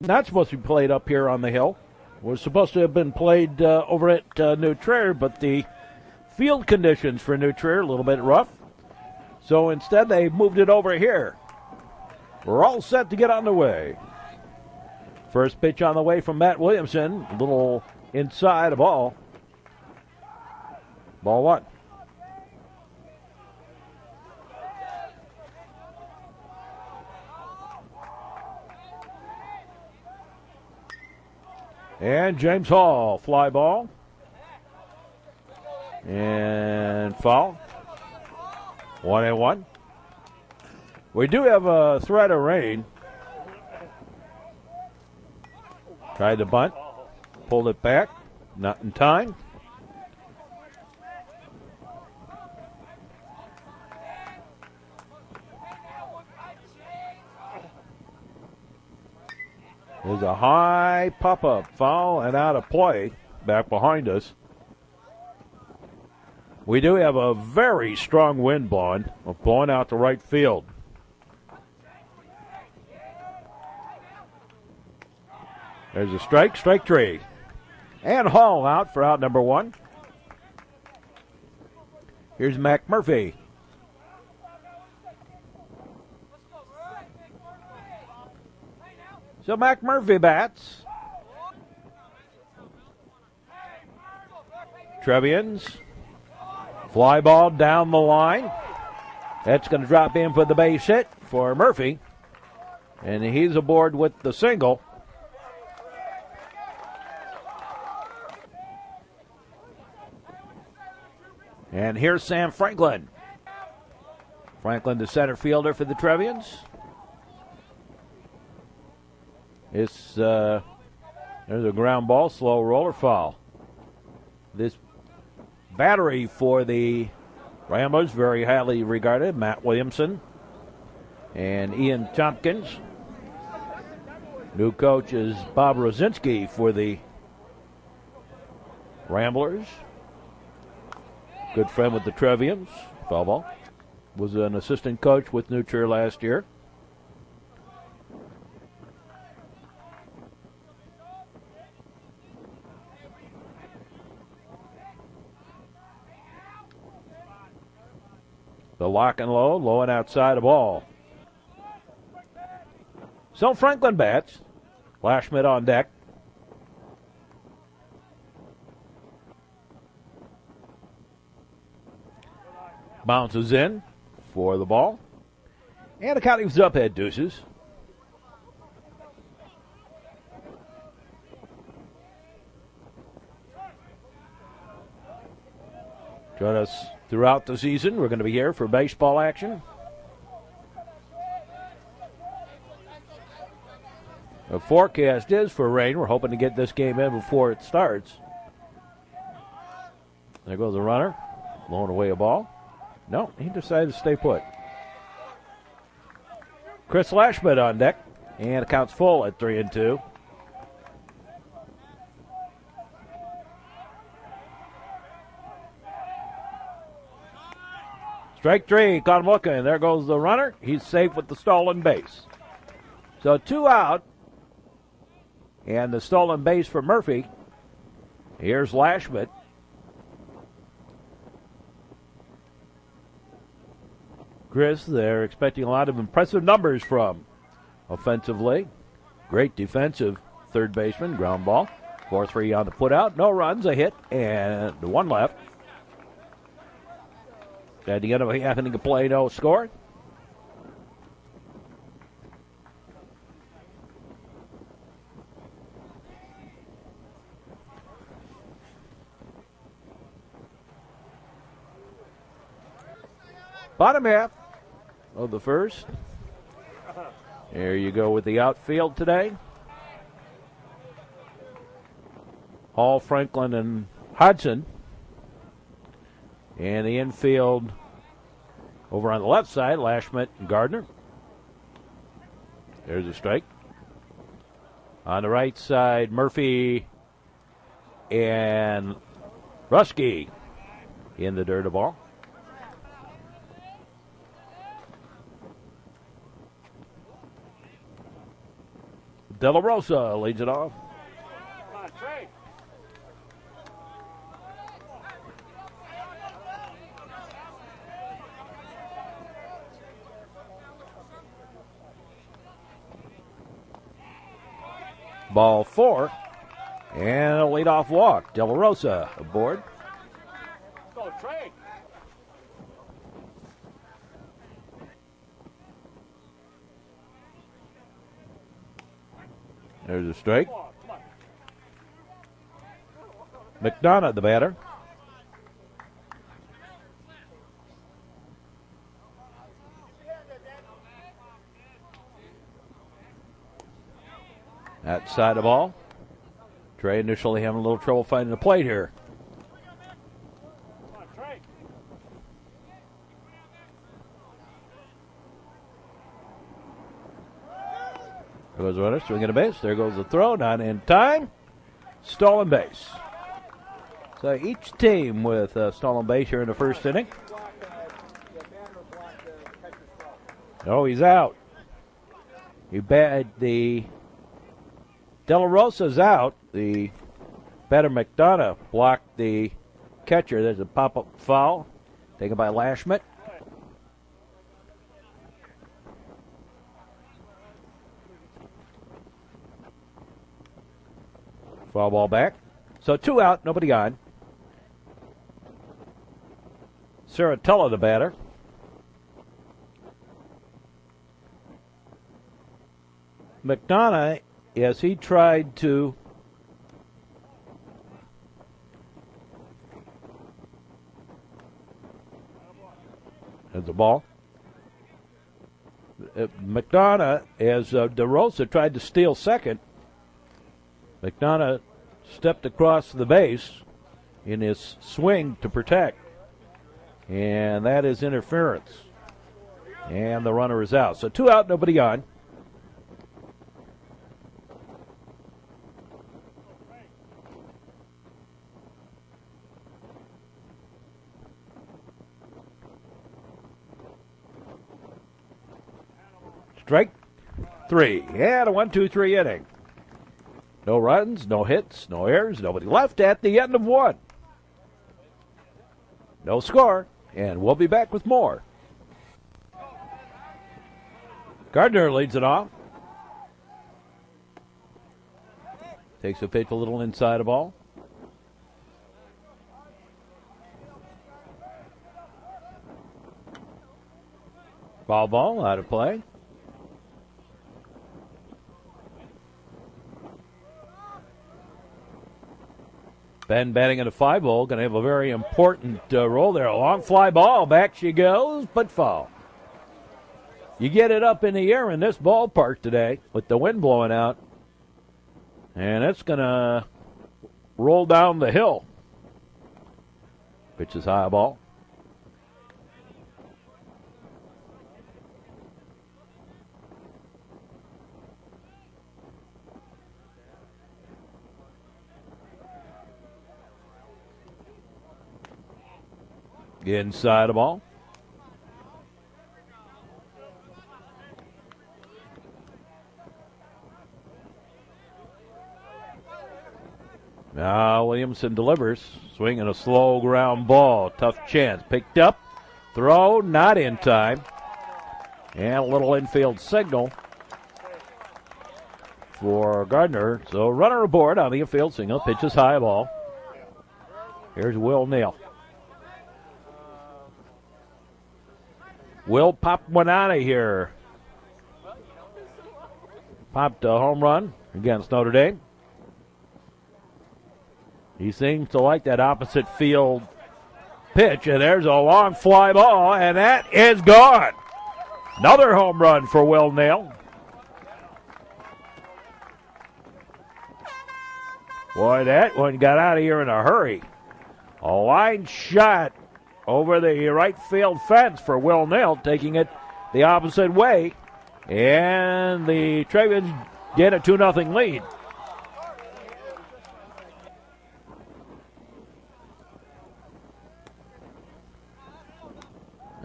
not supposed to be played up here on the hill. Was supposed to have been played over at New Trier, but the field conditions for New Trier a little bit rough. So instead they moved it over here. We're all set to get on the way. First pitch on the way from Matt Williamson. A little inside a ball. Ball one. And James Hall, fly ball. And foul. 1-1. We do have a threat of rain. Tried to bunt. Pulled it back. Not in time. There's a high pop-up, foul, and out of play back behind us. We do have a very strong wind blowing out to right field. There's a strike three. And Hall out for out number one. Here's Mac Murphy. So Mac Murphy bats. Trevians. Fly ball down the line. That's going to drop in for the base hit for Murphy. And he's aboard with the single. And here's Sam Franklin. Franklin, the center fielder for the Trevians. There's a ground ball, slow roller foul. This battery for the Ramblers, very highly regarded. Matt Williamson and Ian Tompkins. New coach is Bob Rosinski for the Ramblers. Good friend with the Trevians. Foul ball. Was an assistant coach with New Trier last year. The lock and low and outside the ball. So Franklin bats. Lashmit on deck. Bounces in for the ball. And the count was up at deuces. Join us throughout the season. We're going to be here for baseball action. The forecast is for rain. We're hoping to get this game in before it starts. There goes the runner. Blowing away a ball. No, he decided to stay put. Chris Lashmit on deck. And it counts full at 3-2. Strike three, caught him looking. There goes the runner. He's safe with the stolen base. So 2 out. And the stolen base for Murphy. Here's Lashmit. Chris, they're expecting a lot of impressive numbers from offensively. Great defensive third baseman, ground ball. 4-3 on the putout. No runs, a hit, and one left. At the end of a half inning of play, no score. Bottom half of the first. There you go with the outfield today. Hall, Franklin, and Hodgson. And the infield over on the left side, Lashmit and Gardner. There's a strike. On the right side, Murphy and Rusky in the dirt of ball. De La Rosa leads it off. Ball 4. And a leadoff walk. De La Rosa aboard. Go, Trey. There's a strike. McDonough, the batter. That side of ball. Trey initially having a little trouble finding the plate here. There goes the runner, swinging a base. There goes the throw, not in time. Stolen base. So each team with a stolen base here in the first inning. Oh, he's out. The De La Rosa's out. The batter McDonough blocked the catcher. There's a pop-up foul taken by Lashmet. Foul ball back. So 2 out, nobody on. Saratella, the batter. McDonough, as he tried to There's the ball. McDonough, as De Rosa tried to steal second, McDonough stepped across the base in his swing to protect. And that is interference. And the runner is out. So 2 out, nobody on. Strike 3. And a 1-2-3 inning. No runs, no hits, no errors, nobody left at the end of 1. No score, and we'll be back with more. Gardner leads it off. Takes a pitch a little inside a ball. Foul ball, out of play. Ben batting at a 5-hole, going to have a very important role there. A long fly ball, back she goes, but foul. You get it up in the air in this ballpark today with the wind blowing out, and it's going to roll down the hill. Pitch is high ball. Inside the ball. Now Williamson delivers. Swinging a slow ground ball. Tough chance. Picked up. Throw not in time. And a little infield signal for Gardner. So runner aboard on the infield single. Pitches high ball. Here's Will Neal. Will pop one out of here. Popped a home run against Notre Dame. He seems to like that opposite field pitch, and there's a long fly ball, and that is gone. Another home run for Will Neal. Boy, that one got out of here in a hurry. A line shot over the right field fence for Will Neal, taking it the opposite way. And the Trojans get a 2-0 lead.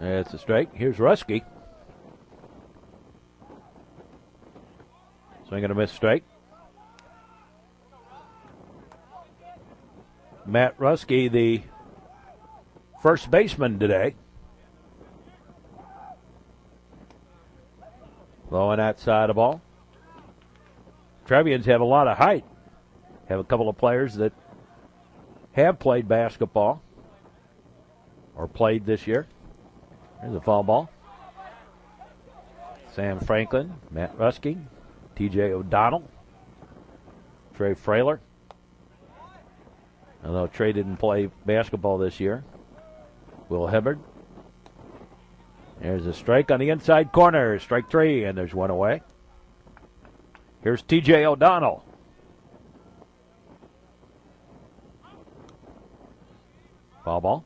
It's a strike. Here's Rusky. Swing and a miss strike. Matt Ruski, the first baseman today. Low on that side of the ball. Trevians have a lot of height. Have a couple of players that have played basketball or played this year. There's a foul ball. Sam Franklin, Matt Ruski, TJ O'Donnell, Trey Frailer. Although Trey didn't play basketball this year. Will Hibbard. There's a strike on the inside corner. Strike 3, and there's one away. Here's TJ O'Donnell. Foul ball.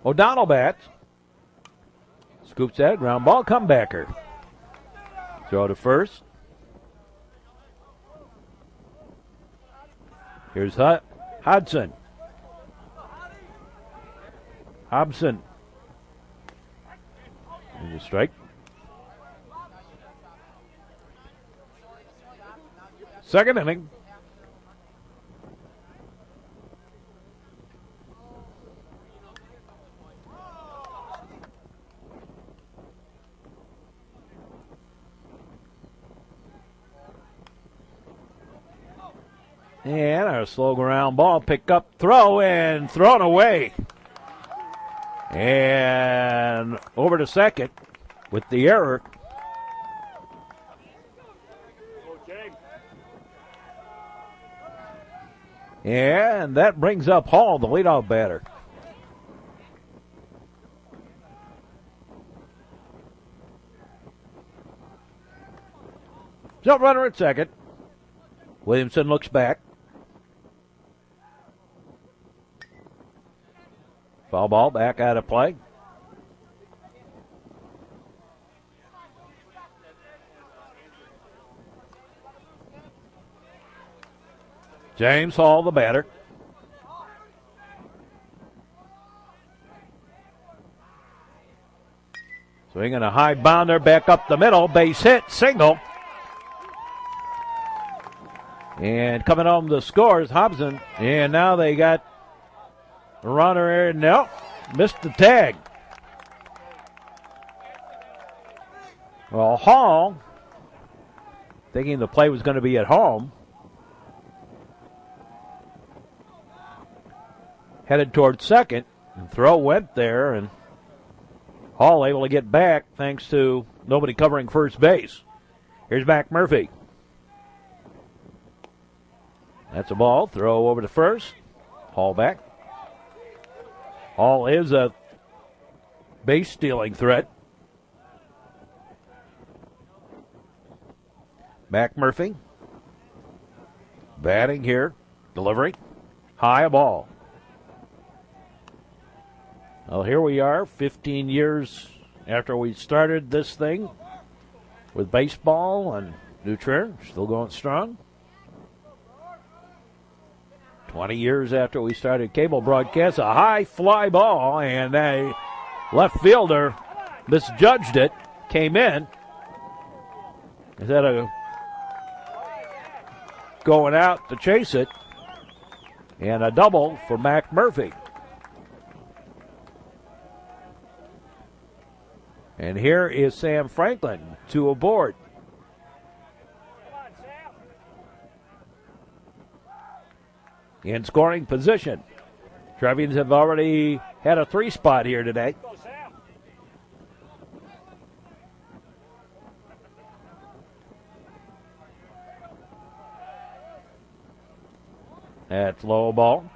O'Donnell bats. Scoops that. Ground ball. Comebacker. Throw to first. Here's Hobson. There's a strike. Second inning. And our slow ground ball, pick up, throw, and thrown away. And over to second with the error. And that brings up Hall, the leadoff batter. Jump runner at second. Williamson looks back. Foul ball back out of play. James Hall, the batter. Swinging a high bounder back up the middle. Base hit, single. And coming home the score is Hobson. And now they got the runner here. No, missed the tag. Well, Hall, thinking the play was going to be at home, headed towards second. And throw went there, and Hall able to get back thanks to nobody covering first base. Here's Mac Murphy. That's a ball. Throw over to first. Hall back. Hall is a base stealing threat. Mac Murphy. Batting here. Delivery. High, a ball. Well, here we are, 15 years after we started this thing with baseball, and New Trier still going strong. 20 years after we started cable broadcast, a high fly ball, and a left fielder misjudged it, came in. Instead of going out to chase it, and a double for Mac Murphy. And here is Sam Franklin to aboard. In scoring position. Trevians have already had a 3 spot here today. That's low ball.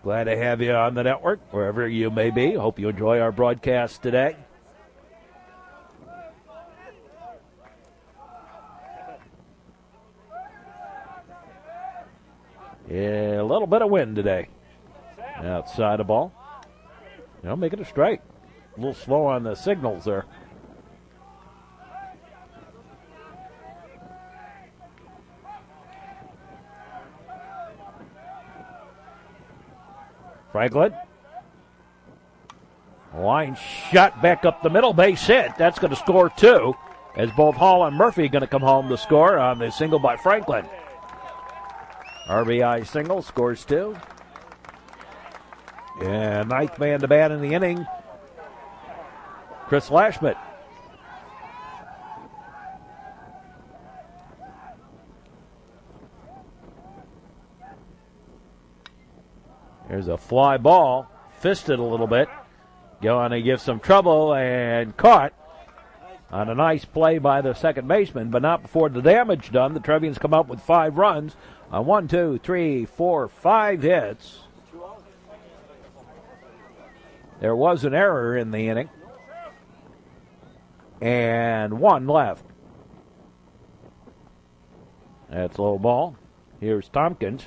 Glad to have you on the network, wherever you may be. Hope you enjoy our broadcast today. Yeah, a little bit of wind today. Outside the ball. Make it a strike. A little slow on the signals there. Franklin. Line shot back up the middle, base hit. That's going to score 2, as both Hall and Murphy going to come home to score on the single by Franklin. RBI single, scores 2. And ninth man to bat in the inning, Chris Lashman. There's a fly ball, fisted a little bit. Going to give some trouble and caught on a nice play by the second baseman, but not before the damage done. The Trevians come up with 5 runs on 1, 2, 3, 4, 5 hits. There was an error in the inning, and 1 left. That's low ball. Here's Tompkins.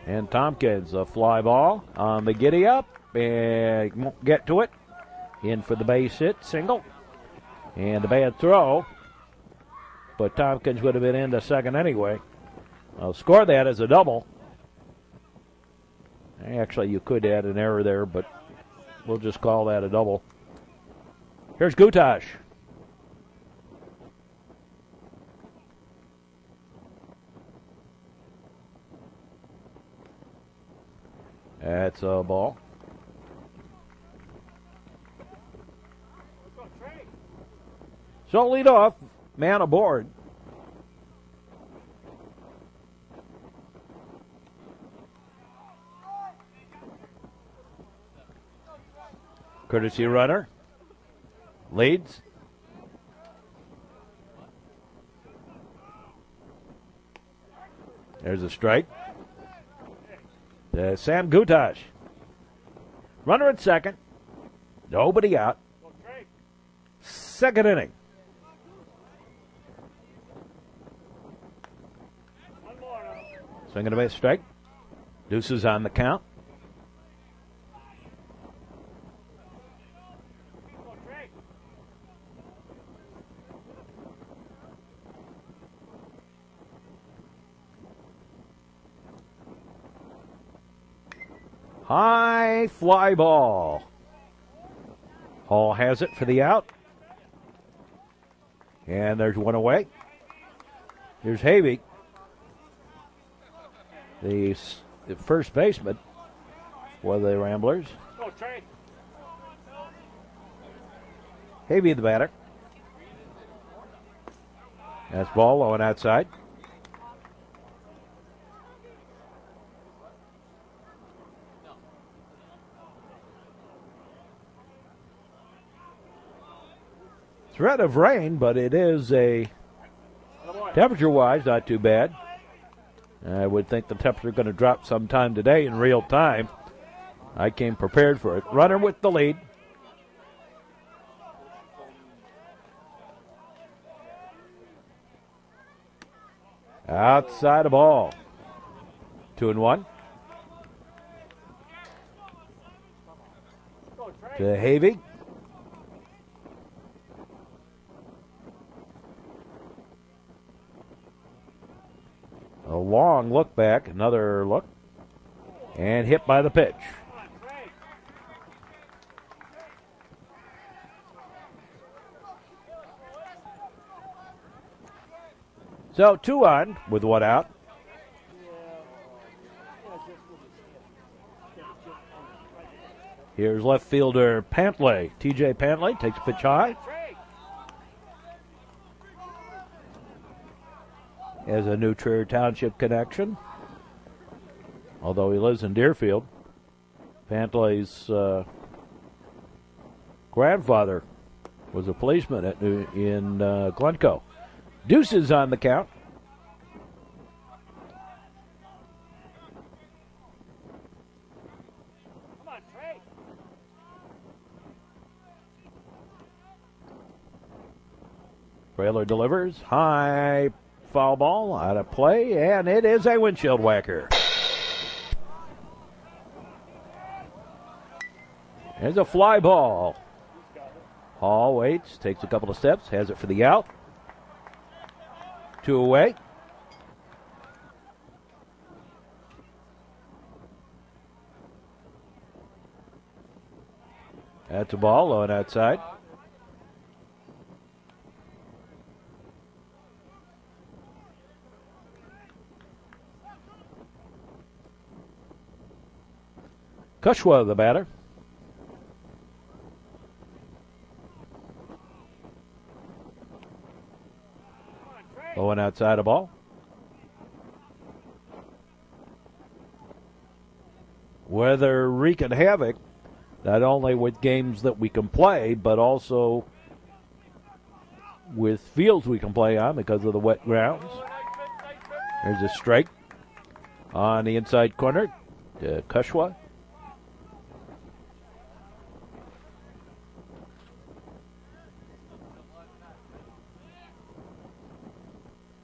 And Tompkins, a fly ball on the giddy up, and won't get to it. In for the base hit, single. And a bad throw, but Tompkins would have been into second anyway. I'll score that as a double. Actually, you could add an error there, but we'll just call that a double. Here's Gutash. That's a ball. So lead off, man aboard. Courtesy runner. Leads. There's a strike. Sam Gutash. Runner at second. Nobody out. Second inning. Swing and a base strike. Deuces on the count. High fly ball. Hall has it for the out. And there's one away. Here's Havey, the first baseman for the Ramblers. Havey the batter. That's ball low and outside. Threat of rain, but it is a temperature-wise not too bad. I would think the temperature is going to drop sometime today in real time. I came prepared for it. Runner with the lead. Outside the ball. 2-1. To Havey. A long look back, another look, and hit by the pitch. So 2 on with 1 out. Here's left fielder Pantley. TJ Pantley takes a pitch high. Has a New Trier Township connection, although he lives in Deerfield. Pantley's grandfather was a policeman in Glencoe. Deuces on the count. Come on, Trey. Trailer delivers. High foul ball out of play, and it is a windshield whacker. There's a fly ball. Hall waits, takes a couple of steps, has it for the out. 2 away. That's a ball low and outside. Kushwa, the batter. Low and outside a ball. Weather wreaking havoc, not only with games that we can play, but also with fields we can play on because of the wet grounds. There's a strike on the inside corner to Kushwa.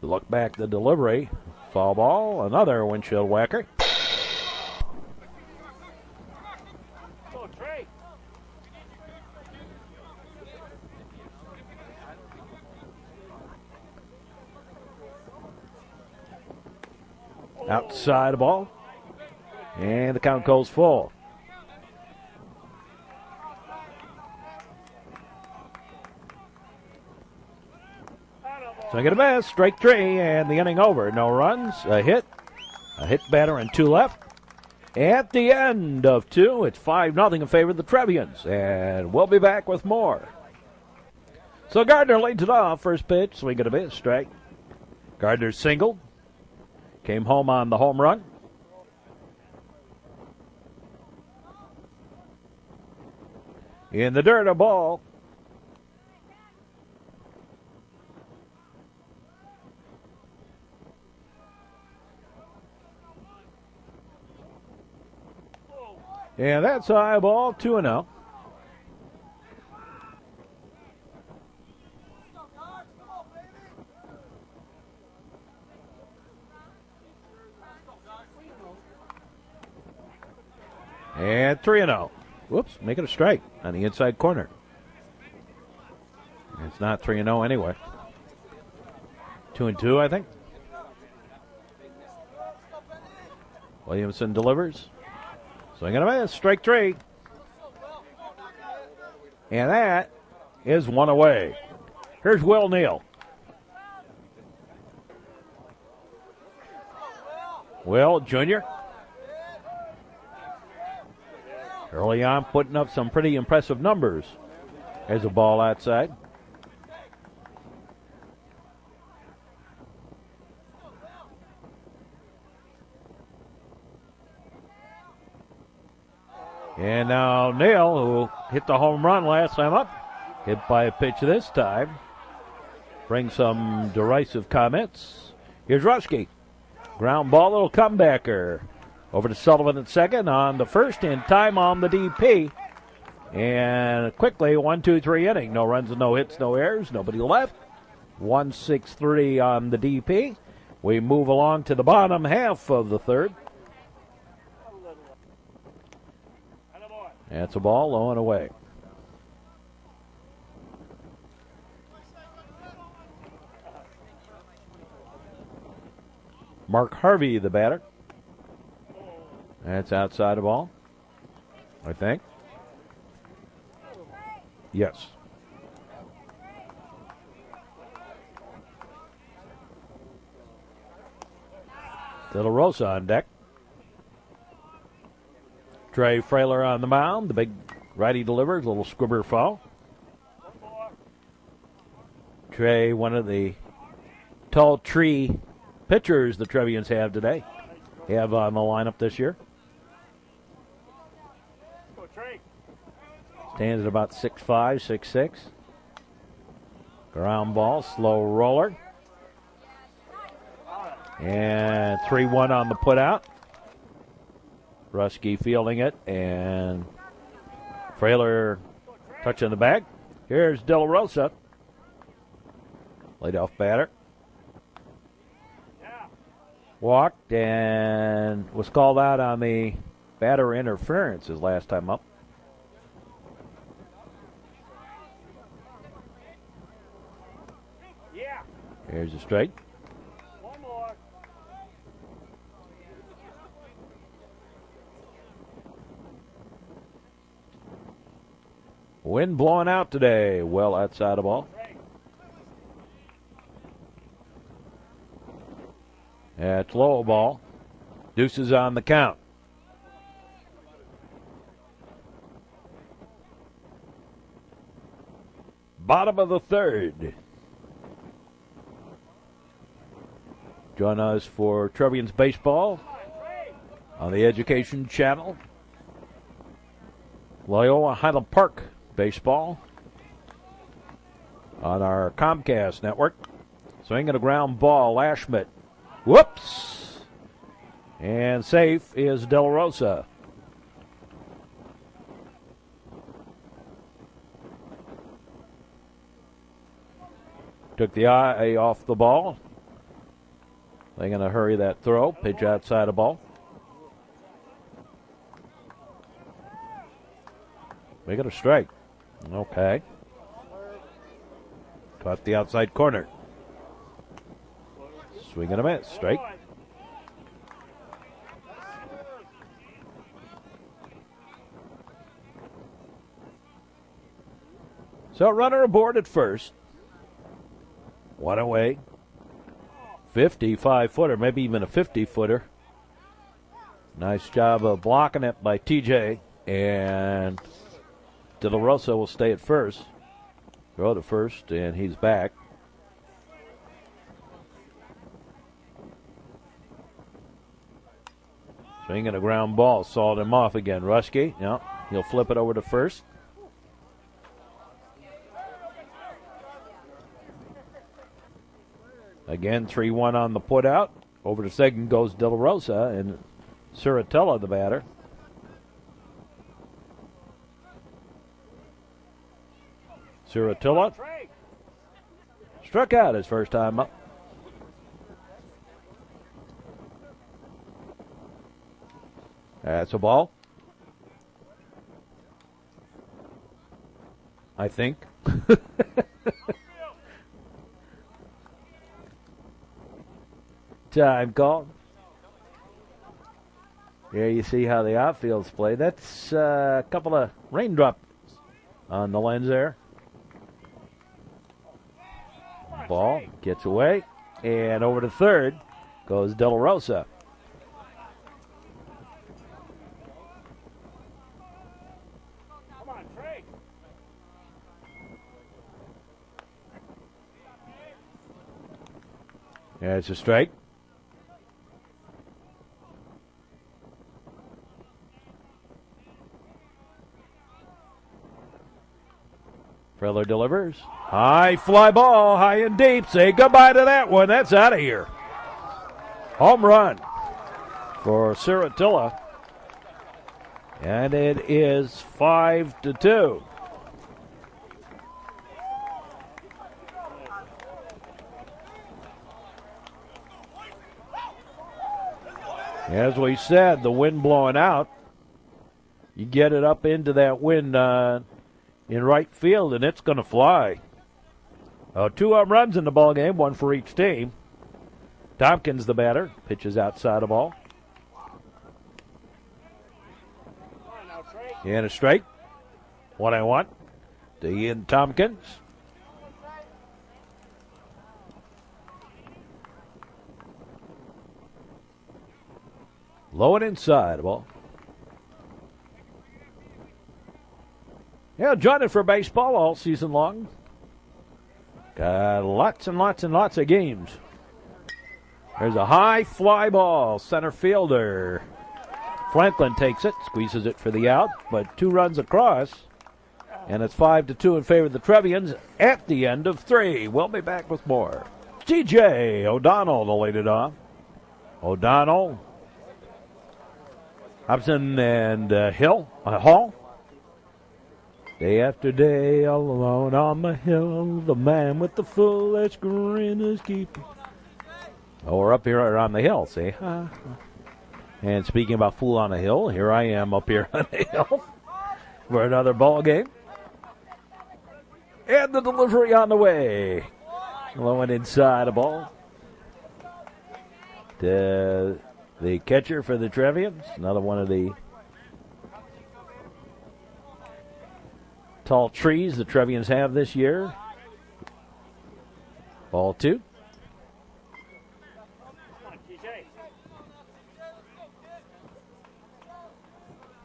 Look back the delivery. Foul ball, another windshield whacker. Outside the ball. And the count goes full. Swing and a miss, strike three, and the inning over. No runs, a hit batter, and two left. At the end of two, it's 5-0 in favor of the Trevians, and we'll be back with more. So Gardner leads it off. First pitch, swing and a miss, strike. Gardner singled, came home on the home run. In the dirt, a ball. And that's a high ball, 2-0. And 3-0. Whoops, making a strike on the inside corner. It's not 3-0 anyway. 2-2, I think. Williamson delivers. Swing and a miss, strike three. And that is one away. Here's Will Neal. Will, junior. Early on, putting up some pretty impressive numbers. There's a ball outside. And now Neal, who hit the home run last time up, hit by a pitch this time. Brings some derisive comments. Here's Rusky. Ground ball, little comebacker. Over to Sullivan at second on the first, in time on the DP. And quickly, 1-2-3 inning. No runs and no hits, no errors, nobody left. 1-6-3 on the DP. We move along to the bottom half of the third. That's a ball low and away. Mark Harvey, the batter. That's outside the ball, I think. Yes. De La Rosa on deck. Trey Frailer on the mound. The big righty delivers, a little squibber foul. Trey, one of the tall tree pitchers the Trevians have today. Have on the lineup this year. Stands at about 6'5", 6'6". Ground ball, slow roller. And 3-1 on the putout. Rusky fielding it, and Frailer touching the bag. Here's De La Rosa. Laid off batter. Walked and was called out on the batter interference his last time up. Here's a strike. One more. Wind blowing out today. Well outside the ball. That's low ball. Deuces on the count. Bottom of the third. Join us for Trevian's Baseball on the Education Channel. Loyola Highland Park Baseball on our Comcast network. Swinging a ground ball, Ashmit. Whoops! And safe is De La Rosa. Took the eye off the ball. They're going to hurry that throw. Pitch outside the ball. Make it a strike. Okay. Caught the outside corner. Swing and a miss. Strike. So runner aboard at first. One away. 55-footer, maybe even a 50-footer. Nice job of blocking it by TJ. And De La Rosa will stay at first. Throw to first, and he's back. Swinging a ground ball. Sawed him off again. Ruski, no, he'll flip it over to first. Again, 3-1 on the putout. Over to second goes De La Rosa, and Ciratella the batter. Ciratella struck out his first time up. That's a ball. I think. Time call. Here you see how the outfield's played. That's a couple of raindrops on the lens there. Ball gets away, and over to third goes De La Rosa. Yeah, it's a strike. Preller delivers. High fly ball, high and deep. Say goodbye to that one. That's out of here. Home run for Ciratella. And it is 5-2. As we said, the wind blowing out. You get it up into that wind in right field, and it's going to fly. 2 home runs in the ball game, one for each team. Tompkins, the batter, pitches outside the ball. And a strike. 1-1 to Ian Tompkins. Low and inside the ball. Yeah, joining for baseball all season long. Got lots and lots and lots of games. There's a high fly ball. Center fielder Franklin takes it, squeezes it for the out, but 2 runs across. And it's 5-2 in favor of the Trevians at the end of 3. We'll be back with more. TJ O'Donnell to lead it off. O'Donnell, Hobson, and Hall. Day after day, all alone on the hill, the man with the foolish grin is keeping. Oh, we're up here on the hill, see? And speaking about fool on a hill, here I am up here on the hill for another ball game. And the delivery on the way. Low and inside the ball. The catcher for the Trevians, another one of the tall trees the Trevians have this year. Ball 2.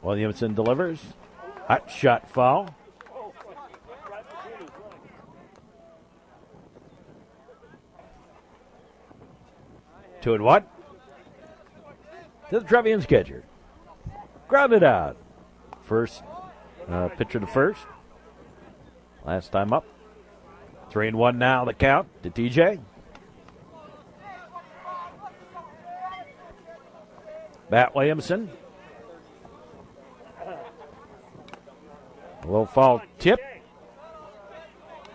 Williamson delivers. Hot shot foul. Two and one. To the Trevians catcher. Grounded out. First pitcher to first. Last time up. 3-1 now, the count to TJ. Bat Williamson. A low foul tip.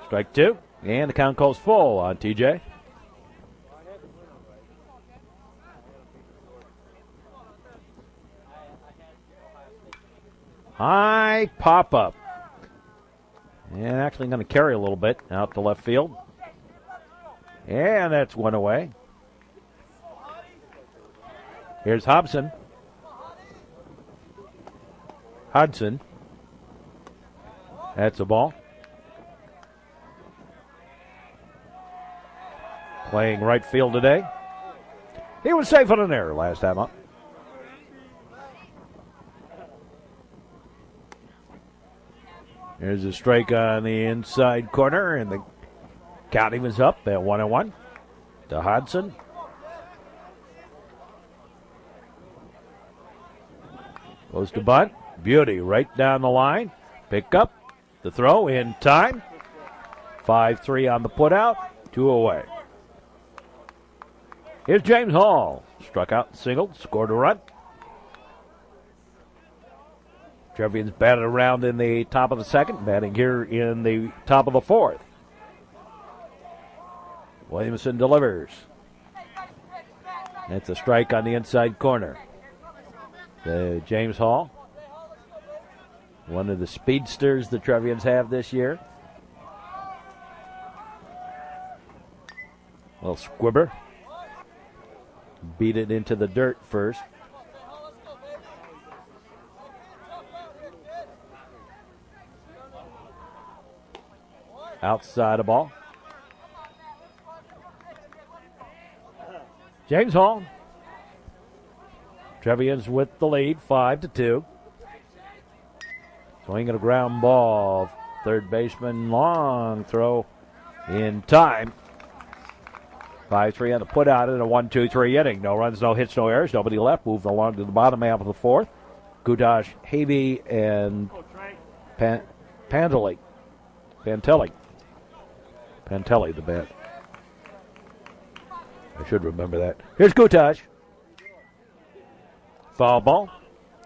Strike 2. And the count calls full on TJ. High pop up. And actually going to carry a little bit out to left field. And that's one away. Here's Hobson. Hudson. That's a ball. Playing right field today. He was safe on an error last time up. There's a strike on the inside corner, and the counting was up at 1-1 to Hodson. Goes to bunt. Beauty right down the line. Pick up the throw in time. 5-3 on the putout. 2 away. Here's James Hall. Struck out, singled, scored a run. Trevians batted around in the top of the second, batting here in the top of the fourth. Williamson delivers. That's a strike on the inside corner. James Hall, one of the speedsters the Trevians have this year. Little squibber. Beat it into the dirt first. Outside the ball. James Hall. Trevians with the lead, 5-2. Swinging a ground ball. Third baseman, long throw in time. 5-3 on the putout in a 1-2-3 inning. No runs, no hits, no errors. Nobody left. Moving along to the bottom half of the fourth. Gudash, Havey, and Pantelli, the bat. I should remember that. Here's Gudash. Foul ball.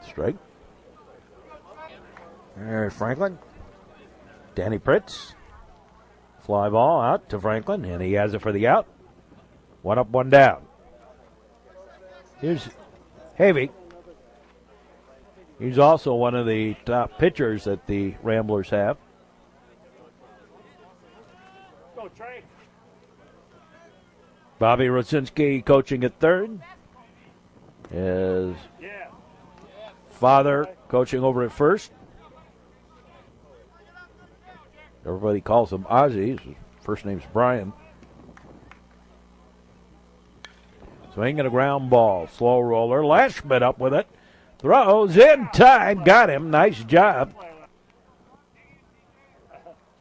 Strike. There's Franklin. Danny Pritz. Fly ball out to Franklin, and he has it for the out. 1 up, 1 down. Here's Havey. He's also one of the top pitchers that the Ramblers have. Go, Trey. Bobby Rosinski coaching at third. His father coaching over at first. Everybody calls him Ozzy. His first name's Brian. Swinging a ground ball. Slow roller. Lashman up with it. Throws in time. Got him. Nice job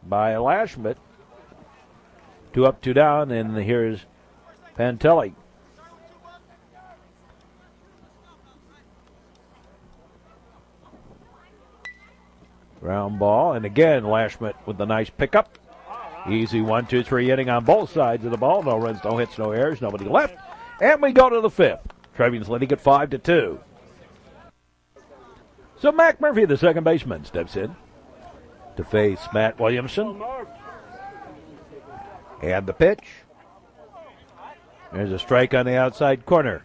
by Lashman. 2 up, 2 down, and here's Pantelli. Ground ball, and again Lashman with the nice pickup. Easy 1-2-3 inning on both sides of the ball. No runs, no hits, no errors, nobody left. And we go to the fifth. Trevians leading at 5-2. So Mac Murphy, the second baseman, steps in to face Matt Williamson. And the pitch. There's a strike on the outside corner.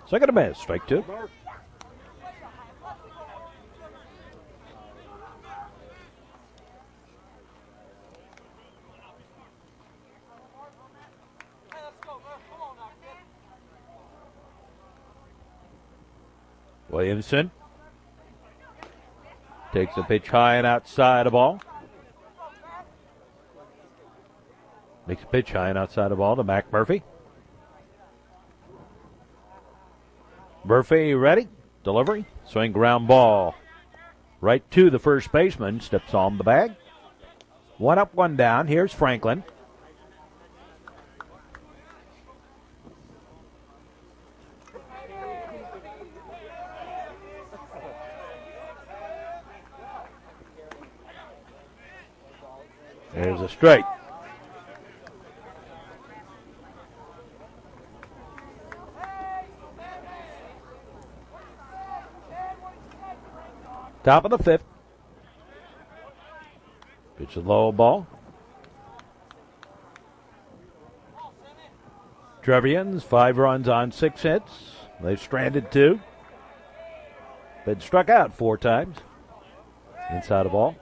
Second to miss, strike 2. Williamson. Takes the pitch high and outside the ball. Makes a pitch high and outside the ball to Mac Murphy. Murphy ready. Delivery. Swing ground ball. Right to the first baseman. Steps on the bag. One up, one down. Here's Franklin. There's a strike. Top of the fifth. Pitch a low ball. Trevians, 5 runs on 6 hits. They've stranded 2. Been struck out 4 times. Inside the ball.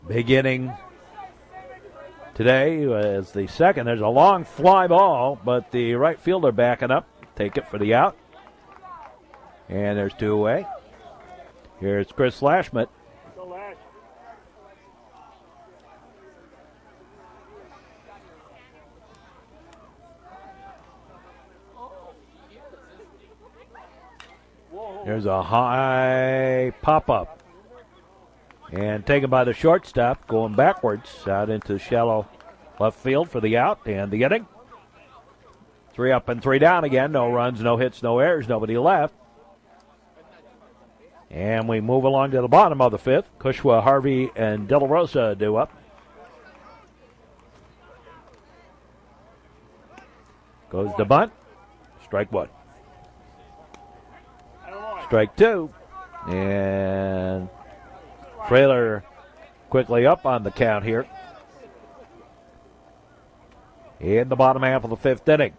Big inning today as the second. There's a long fly ball, but the right fielder backing up. Take it for the out. And there's 2 away. Here's Chris Lashmet. There's a high pop-up. And taken by the shortstop, going backwards out into shallow left field for the out and the inning. 3 up and 3 down again. No runs, no hits, no errors, nobody left. And we move along to the bottom of the fifth. Kushwa, Harvey, and De La Rosa due up. Goes the bunt. Strike 1. Strike 2. And Frailer quickly up on the count here. In the bottom half of the fifth inning.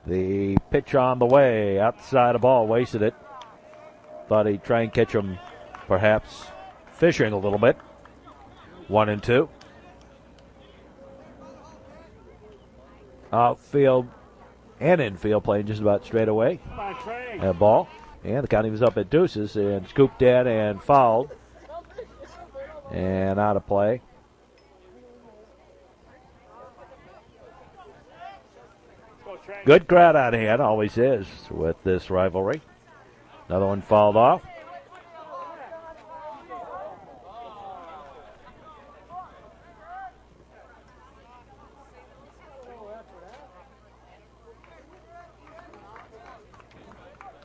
The pitch on the way. Outside the ball. Wasted it. Thought he'd try and catch him, perhaps fishing a little bit. 1 and 2. Outfield and infield playing just about straight away. That ball. And the county was up at deuces and scooped in and fouled. And out of play. Good crowd out here, always is with this rivalry. Another one fouled off.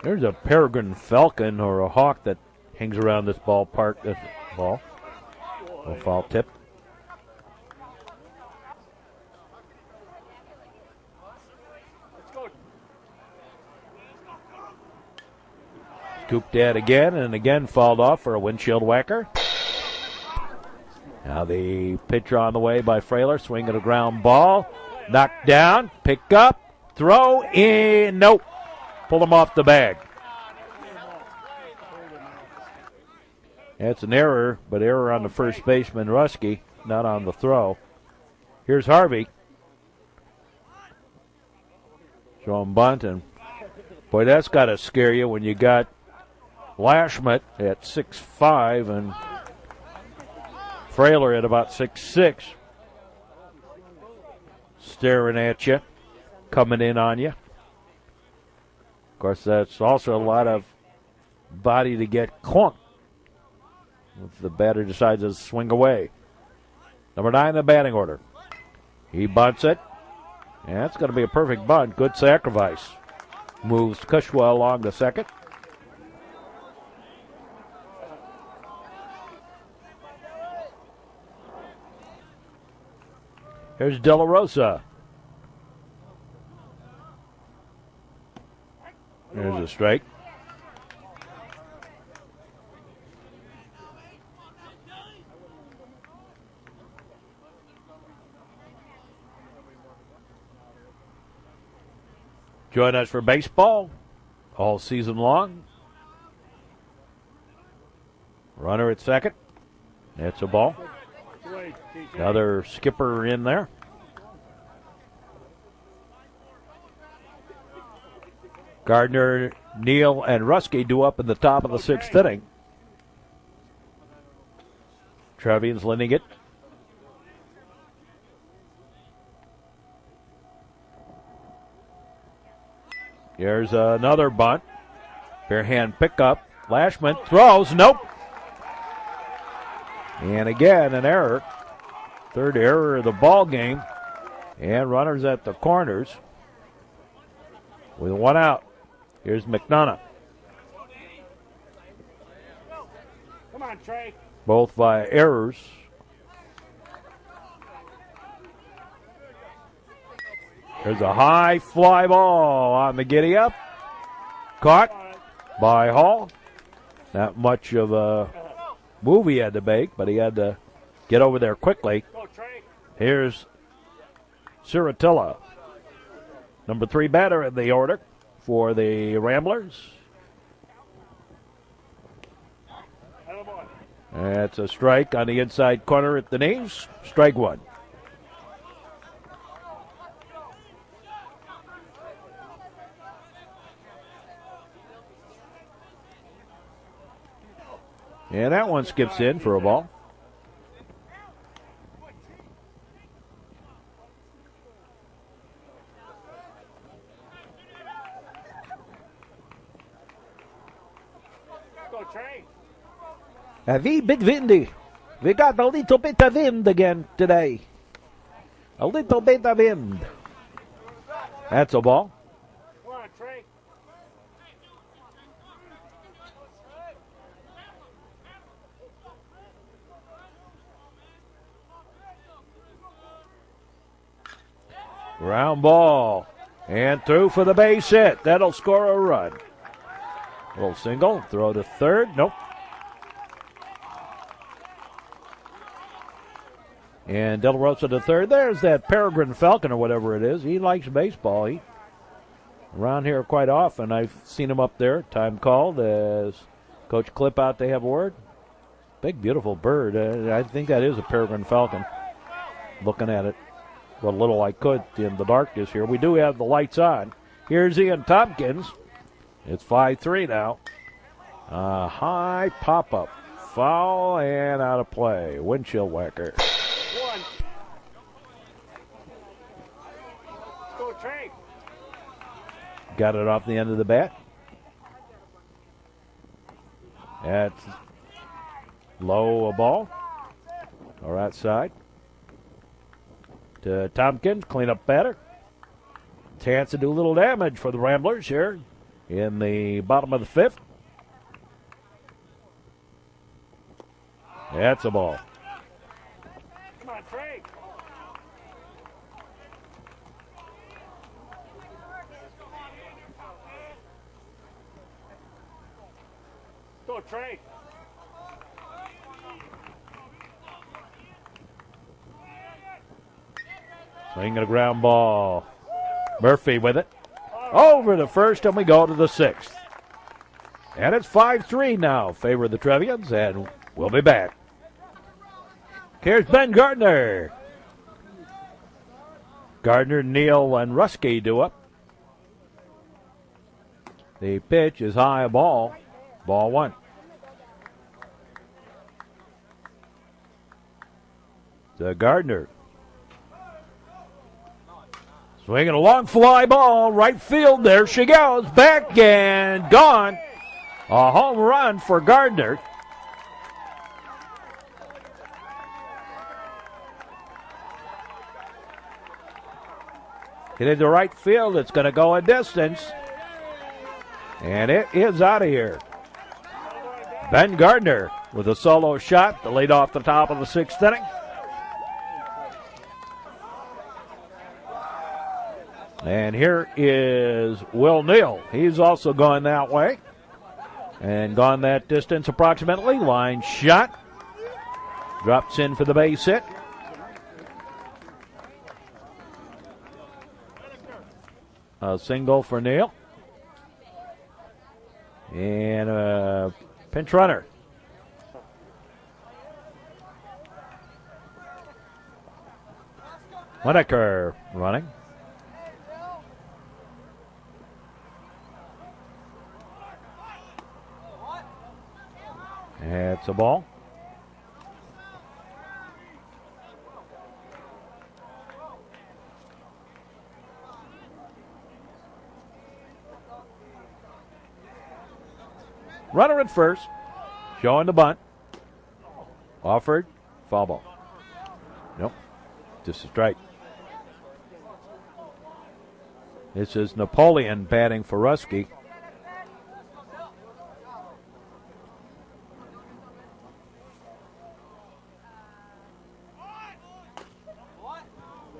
There's a peregrine falcon or a hawk that hangs around this ballpark. This ball. A foul tip. Scooped at again and again fouled off for a windshield whacker. Now the pitch on the way by Frailer. Swing at a ground ball. Knocked down. Pick up. Throw in. Nope. Pull him off the bag. That's an error, but error on the first baseman, Rusky, not on the throw. Here's Harvey. Showing bunt, and boy, that's got to scare you when you got Lashmet at 6'5" and Frailer at about 6'6", staring at you, coming in on you. Of course, that's also a lot of body to get clunked if the batter decides to swing away. Number 9 in the batting order. He bunts it. And that's going to be a perfect bunt. Good sacrifice. Moves Kushwa along to second. Here's De La Rosa. There's a strike. Join us for baseball all season long. Runner at second. That's a ball. Another skipper in there. Gardner, Neal, and Rusky due up in the top of the sixth inning. Trevian's leading it. Here's another bunt. Bare hand pickup. Lashman throws. Nope. And again, an error. Third error of the ball game. And runners at the corners. With one out. Here's McDonough. Come on, Trey. Both by errors. There's a high fly ball on the giddy up. Caught by Hall. Not much of a move he had to make, but he had to get over there quickly. Here's Ciratilla, number 3 batter in the order for the Ramblers. That's a strike on the inside corner at the knees. Strike one. And that one skips in for a ball. Go, Trey. A wee bit windy. We got a little bit of wind again today. A little bit of wind. That's a ball. Come on, Trey. Ground ball. And through for the base hit. That'll score a run. Little single. Throw to third. Nope. And Del Rosa to third. There's that Peregrine Falcon or whatever it is. He likes baseball. He around here quite often. I've seen him up there. Time called as Coach Clip out to have word. Big, beautiful bird. I think that is a Peregrine Falcon. Looking at it. What little I could in the darkness here. We do have the lights on. Here's Ian Tompkins. It's 5-3 now. High pop-up. Foul and out of play. Windshield whacker. One. Go, Trey. Got it off the end of the bat. That's low a ball. Or outside. To Tompkins, cleanup batter. Chance to do a little damage for the Ramblers here in the bottom of the fifth. That's a ball. Come on, Trey. Go, Trey. Swinging a ground ball. Murphy with it. Over the first, and we go to the sixth. And it's 5-3 now, favor of the Trevians, and we'll be back. Here's Ben Gardner. Gardner, Neal, and Rusky do up. The pitch is high a ball. Ball one. To Gardner. Swinging a long fly ball, right field. There she goes. Back and gone. A home run for Gardner. Hit into right field. It's going to go a distance. And it is out of here. Ben Gardner with a solo shot to lead off the top of the sixth inning. And here is Will Neal. He's also going that way. And gone that distance approximately. Line shot. Drops in for the base hit. A single for Neal. And a pinch runner. Lineker running. That's the ball. Runner at first. Showing the bunt. Offered. Foul ball. Nope. Just a strike. This is Napoleon batting for Rusky.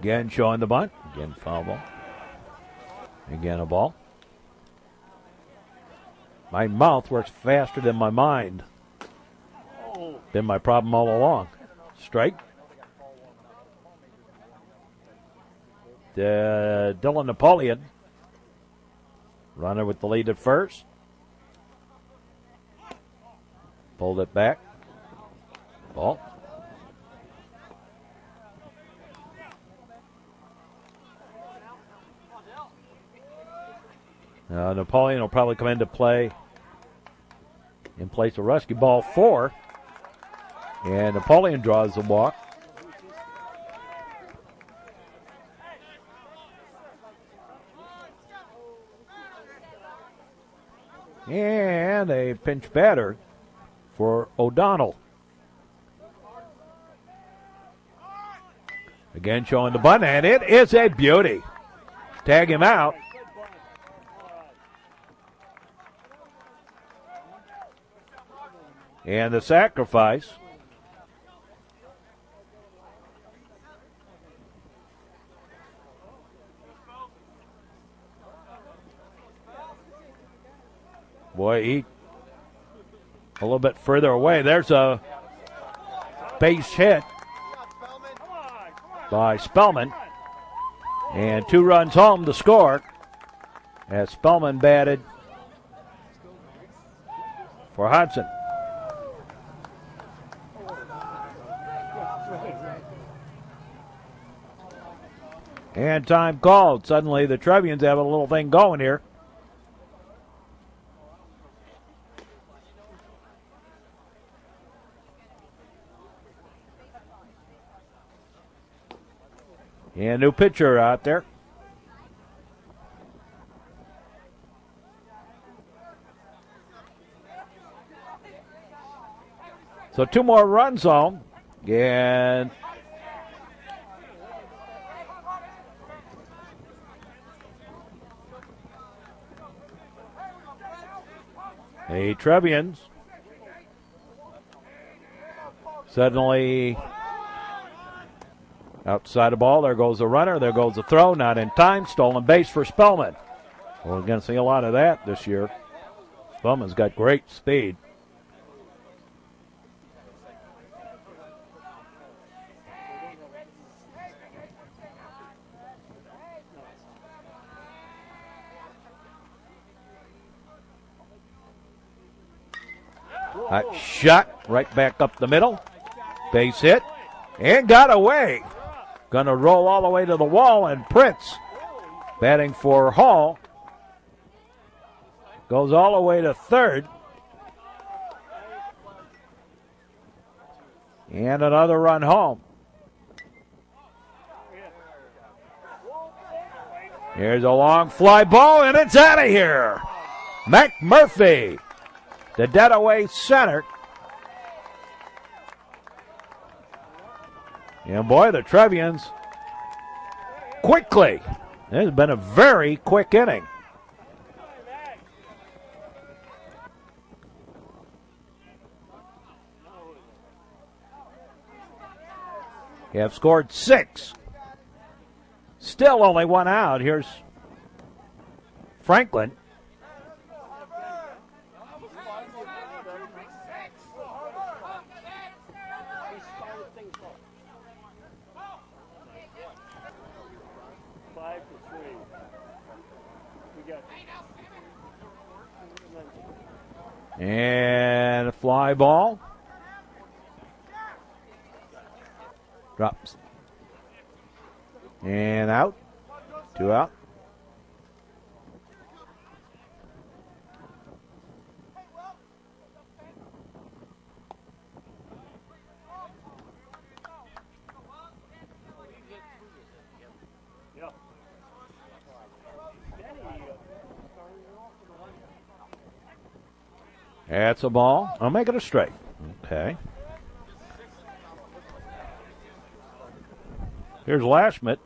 Again showing the bunt. Again foul ball. Again a ball. My mouth works faster than my mind. Been my problem all along. Strike. Dylan Napoleon. Runner with the lead at first. Pulled it back. Ball. Napoleon will probably come into play in place of Rusky. Ball 4. And Napoleon draws the walk. And a pinch batter for O'Donnell. Again showing the bunt, and it is a beauty. Tag him out. And the sacrifice. Boy, he a little bit further away. There's a base hit by Spellman. And 2 runs home to score as Spellman batted for Hudson. And time called. Suddenly the Trevians have a little thing going here. And new pitcher out there. So 2 more runs home. And the Trevians suddenly outside the ball. There goes the runner. There goes the throw. Not in time. Stolen base for Spellman. We're going to see a lot of that this year. Spellman's got great speed. Hot shot right back up the middle. Base hit. And got away. Going to roll all the way to the wall, and Prince, batting for Hall, goes all the way to third. And another run home. Here's a long fly ball, and it's out of here. McMurphy, the dead away center. And boy, the Trevians quickly. It has been a very quick inning. They have scored 6. Still only 1 out. Here's Franklin. And a fly ball. Drops. And out. 2 out. Yeah. That's a ball. I'll make it a strike. Okay. Here's Lashmit.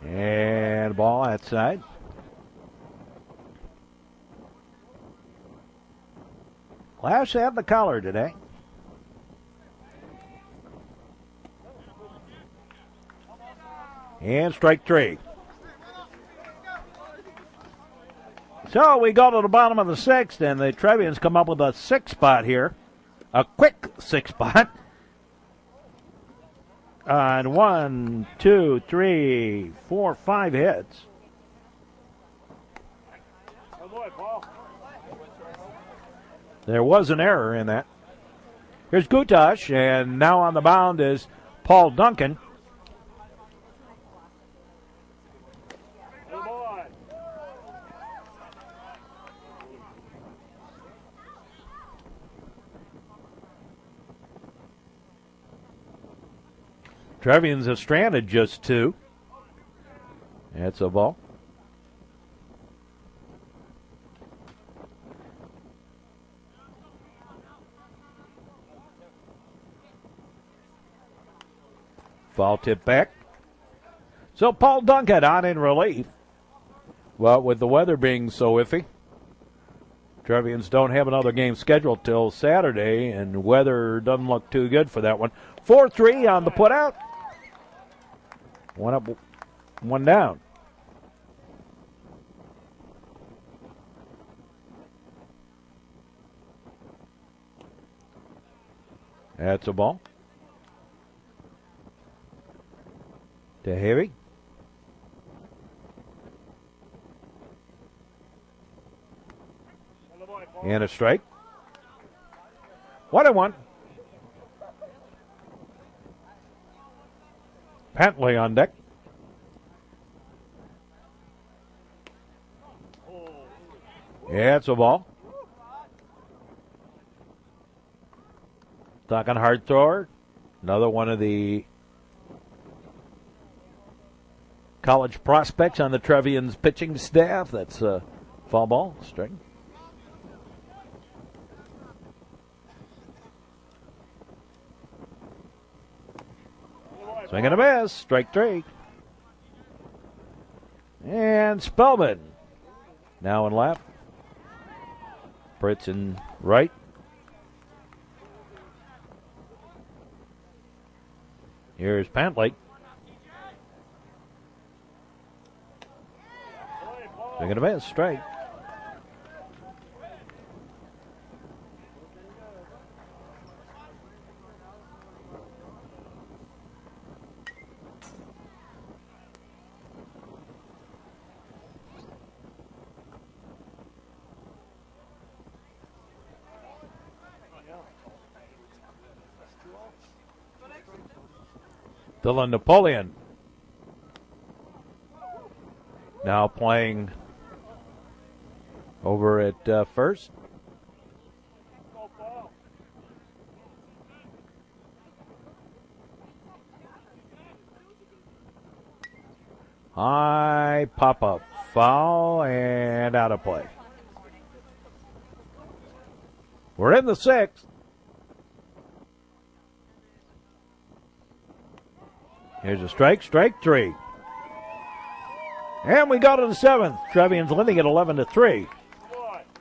And ball outside. Lash had the collar today. And strike three. So we go to the bottom of the sixth, and the Trevians come up with a six spot here. A quick six spot. And 1, 2, 3, 4, 5 hits. Oh boy, Paul. There was an error in that. Here's Gutash, and now on the mound is Paul Duncan. Oh boy. Trevians have stranded just two. That's a ball. Foul tip back. So Paul Duncan on in relief. Well, with the weather being so iffy, Trevians don't have another game scheduled till Saturday, and weather doesn't look too good for that one. 4-3 on the putout. One up, one down. That's a ball. To Heavy. Oh boy, Paul. And a strike. 1-1. Pantley on deck. Yeah, it's a ball. Talking hard thrower. Another one of the college prospects on the Trevians pitching staff. That's a foul ball. Strike. Swing and a miss. Strike three. And Spellman now in left. Pritz in right. Here's Pantley. Swing and a miss. Strike. Dylan Napoleon now playing over at first. High pop-up foul and out of play. We're in the sixth. Here's a strike, strike three. And we go to the seventh. Trevians leading at 11-3.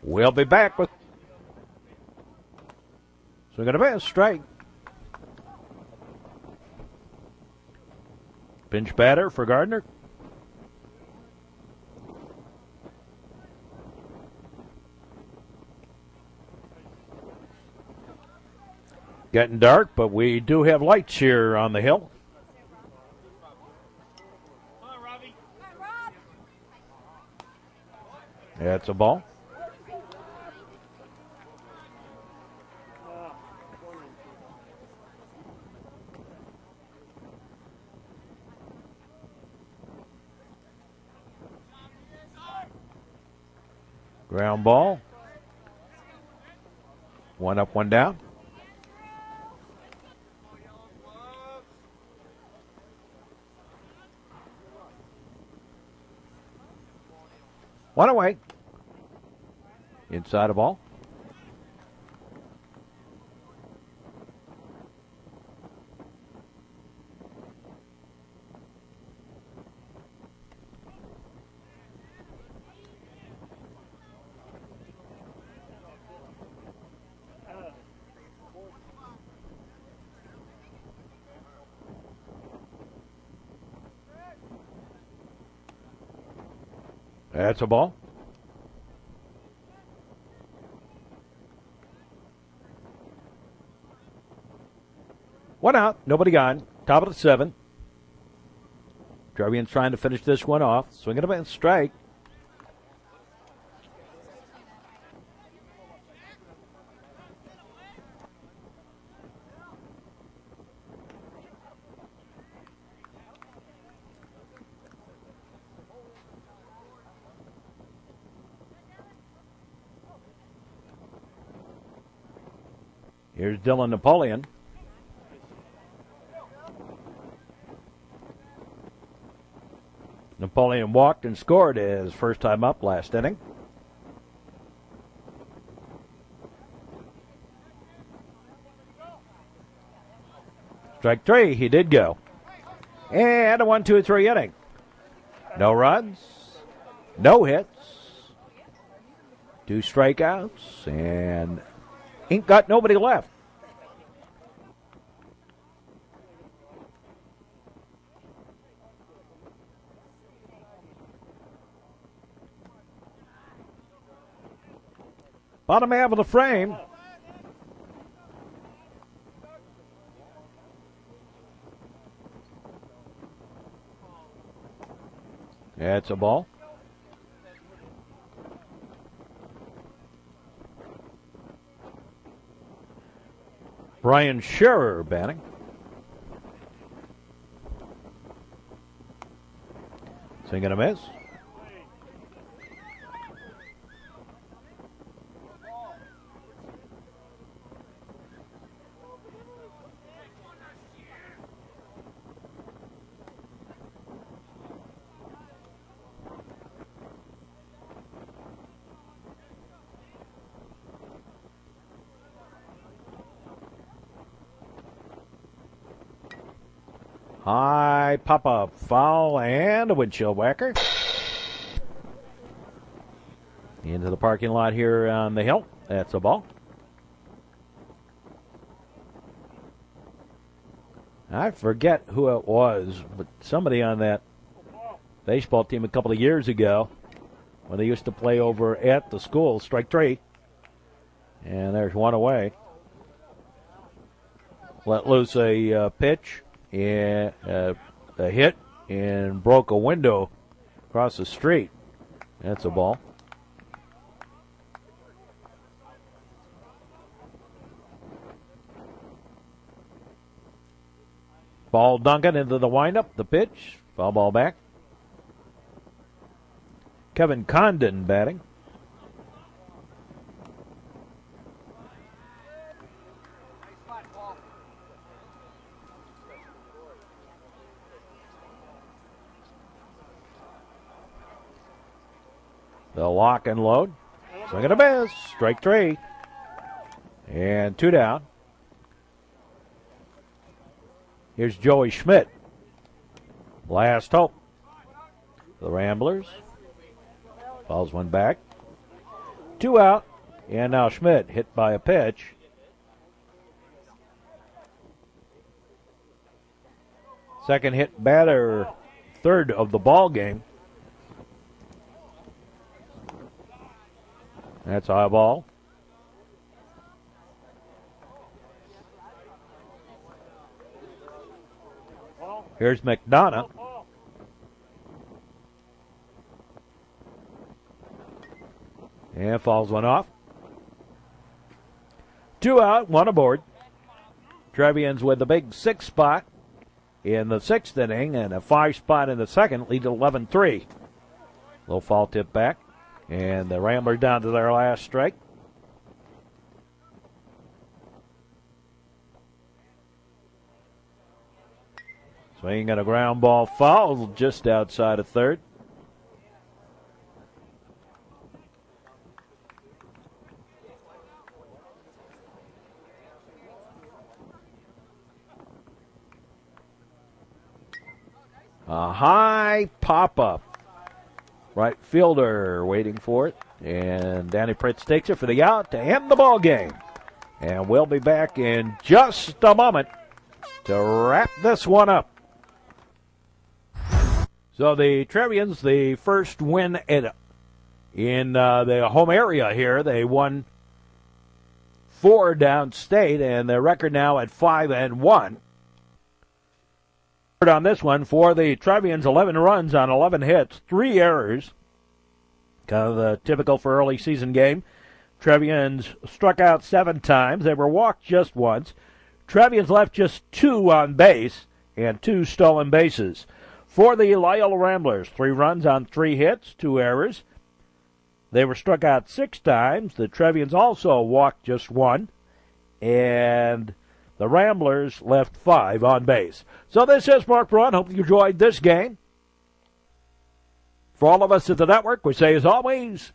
We'll be back with. So we're going to miss strike. Pinch batter for Gardner. Getting dark, but we do have lights here on the hill. That's a ball. Ground ball. One up, one down. One away. Inside a ball. That's a ball. One out, nobody gone. Top of the seventh. Trevian's trying to finish this one off. Swinging a strike. Here's Dylan Napoleon. Napoleon walked and scored his first time up last inning. Strike three, he did go. And a 1-2-3 inning. No runs, no hits, 2 strikeouts, and ain't got nobody left. Bottom half of the frame. That's a ball. Brian Scherer batting. Swing and a miss. High pop-up foul and a windshield whacker. Into the parking lot here on the hill. That's a ball. I forget who it was, but somebody on that baseball team a couple of years ago when they used to play over at the school. Strike three. And there's one away. Let loose a pitch. And a hit and broke a window across the street. That's a ball. Ball Duncan into the windup. The pitch. Foul ball back. Kevin Condon batting. The lock and load. Swing and a miss. Strike three. And 2 down. Here's Joey Schmidt. Last hope. The Ramblers. Falls one back. 2 out. And now Schmidt hit by a pitch. Second hit batter, third of the ball game. That's a high ball. Here's McDonough. And falls one off. 2 out, 1 aboard. Trevians with the big 6 spot in the 6th inning and a 5 spot in the second, lead 11-3. Low foul tip back. And the Ramblers down to their last strike. Swinging at a ground ball foul just outside of third. A high pop-up. Right fielder waiting for it. And Danny Pritz takes it for the out to end the ball game. And we'll be back in just a moment to wrap this one up. So the Trevians, the first win in the home area here. They won 4 downstate, and their record now at 5-1. On this one for the Trevians, 11 runs on 11 hits, 3 errors. Kind of the typical for early season game. Trevians struck out 7 times. They were walked just once. Trevians left just 2 on base and 2 stolen bases. For the Loyola Ramblers, 3 runs on 3 hits, 2 errors. They were struck out 6 times. The Trevians also walked just 1. And the Ramblers left 5 on base. So this is Mark Braun. Hope you enjoyed this game. For all of us at the network, we say as always,